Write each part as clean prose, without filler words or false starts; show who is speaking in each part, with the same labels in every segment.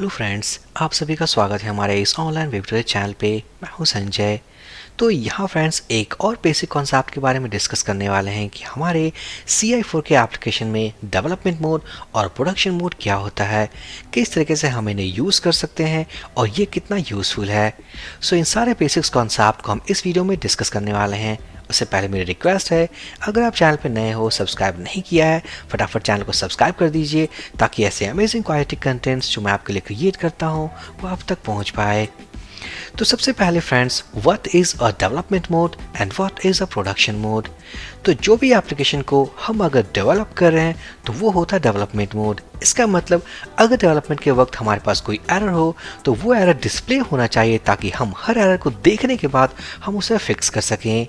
Speaker 1: Hello friends, आप सभी का स्वागत है हमारे इस ऑनलाइन वेब ट्यूटोरियल चैनल पे। मैं हूं संजय। तो यहाँ फ्रेंड्स एक और बेसिक कॉन्सेप्ट के बारे में डिस्कस करने वाले हैं कि हमारे CI4 के एप्लीकेशन में डेवलपमेंट मोड और प्रोडक्शन मोड क्या होता है, किस तरीके से हम इन्हें यूज़ कर सकते हैं और ये कितना यूज़फुल है। सो इन सारे बेसिक्स कॉन्सेप्ट को हम इस वीडियो में डिस्कस करने वाले हैं। उससे पहले मेरी रिक्वेस्ट है, अगर आप चैनल पर नए हो, सब्सक्राइब नहीं किया है, फटाफट चैनल को सब्सक्राइब कर दीजिए ताकि ऐसे अमेजिंग क्वालिटी कंटेंट्स जो मैं आपके लिए क्रिएट करता हूँ वो आप तक पहुँच पाए। तो सबसे पहले friends, what is a development mode and what is a production mode. तो जो भी एप्लीकेशन को हम अगर डेवलप कर रहे हैं तो वो होता है डेवलपमेंट मोड। इसका मतलब अगर डेवलपमेंट के वक्त हमारे पास कोई एरर हो तो वो एरर डिस्प्ले होना चाहिए ताकि हम हर एरर को देखने के बाद हम उसे फिक्स कर सकें।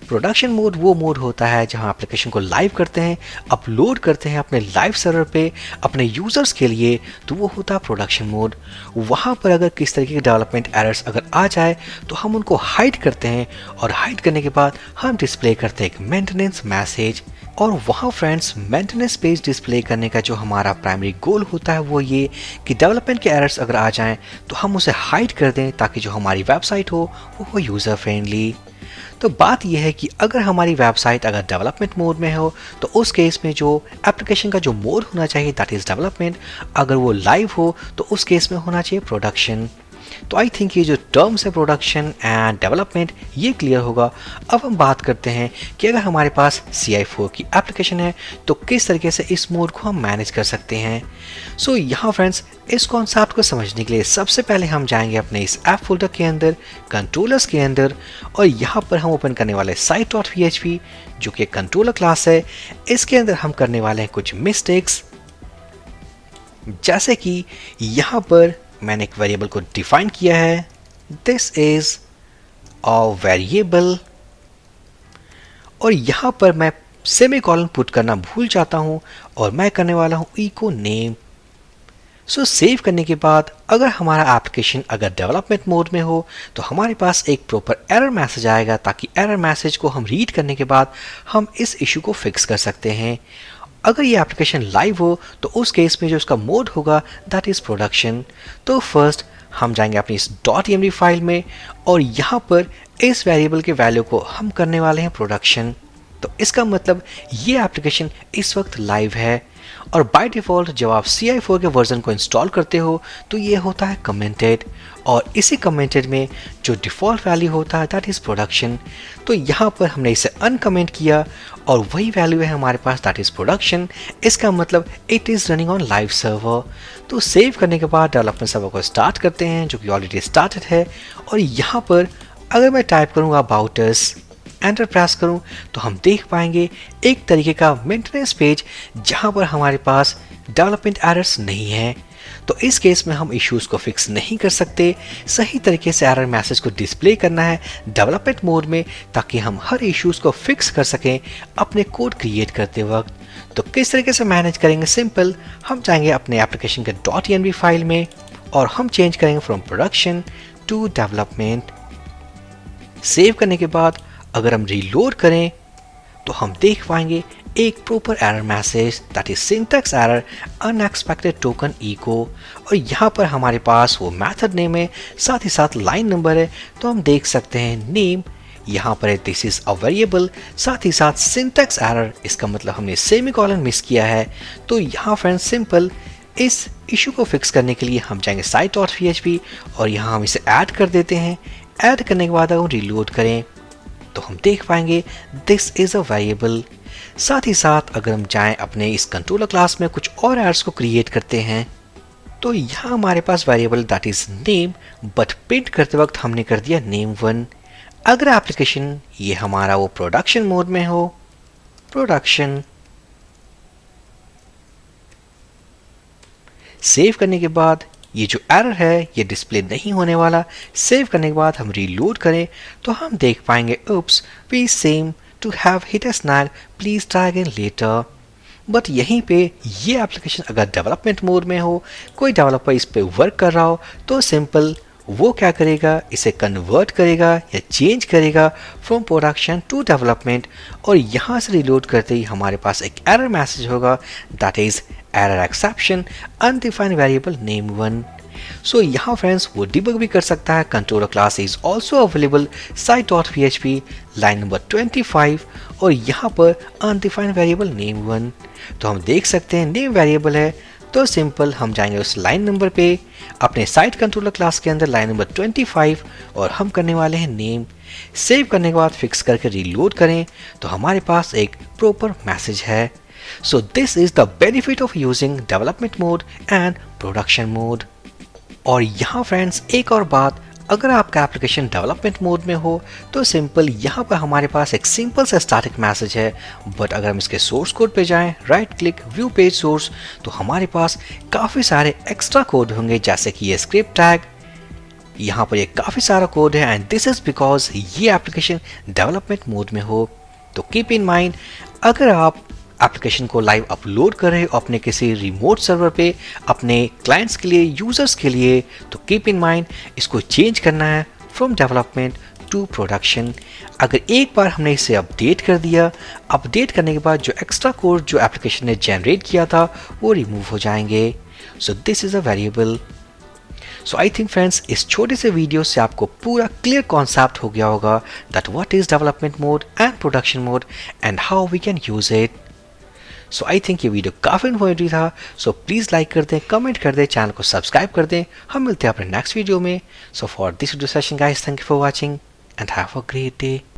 Speaker 1: प्रोडक्शन मोड वो मोड होता है जहां एप्लीकेशन को लाइव करते हैं, अपलोड करते हैं अपने लाइव सर्वर पे अपने यूजर्स के लिए, तो वो होता है प्रोडक्शन मोड। वहां पर अगर किस तरीके के डेवलपमेंट एरर्स अगर आ जाए तो हम उनको हाइड करते हैं और हाइड करने के बाद हम डिस्प्ले करते हैं एक मेंटेनेंस मैसेज। और वहाँ फ्रेंड्स मेंटेनेंस पेज डिस्प्ले करने का जो हमारा प्राइमरी गोल होता है वो ये कि डेवलपमेंट के एरर्स अगर आ जाएं तो हम उसे हाइड कर दें ताकि जो हमारी वेबसाइट हो वो हो यूज़र फ्रेंडली। तो बात यह है कि अगर हमारी वेबसाइट अगर डेवलपमेंट मोड में हो तो उस केस में जो एप्लीकेशन का जो मोड होना चाहिए दैट इज़ डेवलपमेंट, अगर वो लाइव हो तो उस केस में होना चाहिए प्रोडक्शन। तो आई थिंक ये जो टर्म्स है प्रोडक्शन एंड डेवलपमेंट ये क्लियर होगा। अब हम बात करते हैं कि अगर हमारे पास CI4 की एप्लीकेशन है तो किस तरीके से इस मोड को हम मैनेज कर सकते हैं। सो यहाँ फ्रेंड्स इस कॉन्सेप्ट को समझने के लिए सबसे पहले हम जाएंगे अपने इस ऐप फोल्डर के अंदर, कंट्रोलर्स के अंदर, और यहाँ पर हम ओपन करने वाले site.php जो कि कंट्रोलर क्लास है। इसके अंदर हम करने वाले हैं कुछ मिस्टेक्स, जैसे कि यहाँ पर मैंने एक वेरिएबल को डिफाइन किया है, दिस इज अ वेरिएबल, और यहाँ पर मैं सेमीकोलन पुट करना भूल जाता हूँ और मैं करने वाला हूँ इको नेम। सो सेव करने के बाद अगर हमारा एप्लीकेशन अगर डेवलपमेंट मोड में हो तो हमारे पास एक प्रॉपर एरर मैसेज आएगा ताकि एरर मैसेज को हम रीड करने के बाद हम इस इशू को फिक्स कर सकते हैं। अगर ये एप्लीकेशन लाइव हो तो उस केस में जो उसका मोड होगा दैट इज़ प्रोडक्शन। तो फर्स्ट हम जाएंगे अपनी इस .env फाइल में और यहाँ पर इस वेरिएबल के वैल्यू को हम करने वाले हैं प्रोडक्शन। तो इसका मतलब ये एप्लीकेशन इस वक्त लाइव है, और बाय डिफ़ॉल्ट जब आप CI4 के वर्जन को इंस्टॉल करते हो तो ये होता है कमेंटेड, और इसी कमेंटेड में जो डिफ़ॉल्ट वैल्यू होता है दैट इज़ प्रोडक्शन। तो यहाँ पर हमने इसे अनकमेंट किया और वही वैल्यू है हमारे पास दैट इज़ प्रोडक्शन। इसका मतलब it is running on live server. तो सेव करने के बाद डेवलपमेंट सर्वर को स्टार्ट करते हैं जो कि ऑलरेडी स्टार्टेड है, और यहाँ पर अगर मैं टाइप करूँगा अबाउट अस, एंटर प्रेस करूं तो हम देख पाएंगे एक तरीके का मेंटेनेंस पेज जहां पर हमारे पास डेवलपमेंट एरर्स नहीं है। तो इस केस में हम इश्यूज को फिक्स नहीं कर सकते। सही तरीके से एरर मैसेज को डिस्प्ले करना है डेवलपमेंट मोड में ताकि हम हर इश्यूज को फिक्स कर सकें अपने कोड क्रिएट करते वक्त। तो किस तरीके से मैनेज करेंगे, सिंपल, हम जाएंगे अपने एप्लीकेशन के .env फाइल में और हम चेंज करेंगे from production to development. Save करने के बाद अगर हम रीलोड करें तो हम देख पाएंगे एक proper error message that is syntax error unexpected token echo, और यहाँ पर हमारे पास वो मेथड नेम है, साथ ही साथ लाइन नंबर है। तो हम देख सकते हैं नेम यहाँ पर है दिस इज अ वेरिएबल, साथ ही साथ सिंटैक्स एरर, इसका मतलब हमने सेमीकोलन मिस किया है। तो यहाँ फ्रेंड्स सिंपल इस इशू को फिक्स करने के लिए हम जाएंगे site.php और यहाँ हम इसे ऐड कर देते हैं। ऐड करने के बाद अगर हम रिलोड करें तो हम देख पाएंगे दिस इज अ वेरिएबल। साथ ही साथ अगर हम जाएं अपने इस कंट्रोलर क्लास में कुछ और एरर्स को क्रिएट करते हैं तो यहाँ हमारे पास variable that is name, but print करते वक्त हमने कर दिया name1। अगर एप्लीकेशन ये हमारा वो प्रोडक्शन मोड में हो, प्रोडक्शन, सेव करने के बाद ये जो एरर है ये डिस्प्ले नहीं होने वाला। सेव करने के बाद हम रीलोड करें तो हम देख पाएंगे oops we seem to have hit a snag, please try again later. But यहीं पे ये एप्लीकेशन अगर डेवलपमेंट मोड में हो, कोई डेवलपर इस पे वर्क कर रहा हो, तो सिंपल वो क्या करेगा, इसे कन्वर्ट करेगा या चेंज करेगा फ्रॉम प्रोडक्शन टू डेवलपमेंट, और यहाँ से रिलोड करते ही हमारे पास एक एरर मैसेज होगा that is error exception undefined variable name one. So यहाँ फ्रेंड्स वो डिबग भी कर सकता है। Controller class is also available site.php line number 25 और यहाँ पर अनडिफाइंड वेरिएबल नेम 1। तो हम देख सकते हैं नेम वेरिएबल है, तो सिंपल हम जाएंगे उस लाइन नंबर पे अपने साइट कंट्रोलर क्लास के अंदर लाइन नंबर 25 और हम करने वाले हैं नेम। सेव करने के बाद फिक्स करके रीलोड करें तो हमारे पास एक प्रॉपर मैसेज है। So this is the benefit of using development mode and production mode. और यहाँ फ्रेंड्स एक और बात, अगर आपका एप्लीकेशन डेवलपमेंट मोड में हो तो सिंपल यहाँ पर हमारे पास एक सिंपल सा स्टैटिक मैसेज है, बट अगर हम इसके सोर्स कोड पे जाएं, right click view page source, तो हमारे पास काफ़ी सारे एक्स्ट्रा कोड होंगे, जैसे कि ये स्क्रिप्ट टैग, यहाँ पर ये काफ़ी सारा कोड है एंड दिस इज बिकॉज ये एप्लीकेशन डेवलपमेंट मोड में हो। तो कीप इन माइंड, अगर आप एप्लीकेशन को लाइव अपलोड कर रहे हो अपने किसी रिमोट सर्वर पे अपने क्लाइंट्स के लिए, यूजर्स के लिए, तो कीप इन माइंड इसको चेंज करना है फ्रॉम डेवलपमेंट टू प्रोडक्शन। अगर एक बार हमने इसे अपडेट कर दिया, अपडेट करने के बाद जो एक्स्ट्रा कोड जो एप्लीकेशन ने जनरेट किया था वो रिमूव हो जाएंगे। So this is a variable. So I think friends इस छोटे से वीडियो से आपको पूरा क्लियर कॉन्सेप्ट हो गया होगा that what is development mode and production mode and how we can use it. So I think ये वीडियो काफ़ी इन्फॉर्मेटिव था। सो प्लीज़ लाइक कर दें, कमेंट कर दें, चैनल को सब्सक्राइब कर दें। हम मिलते हैं अपने नेक्स्ट वीडियो में। So for this video session guys, thank you for watching and have a great day.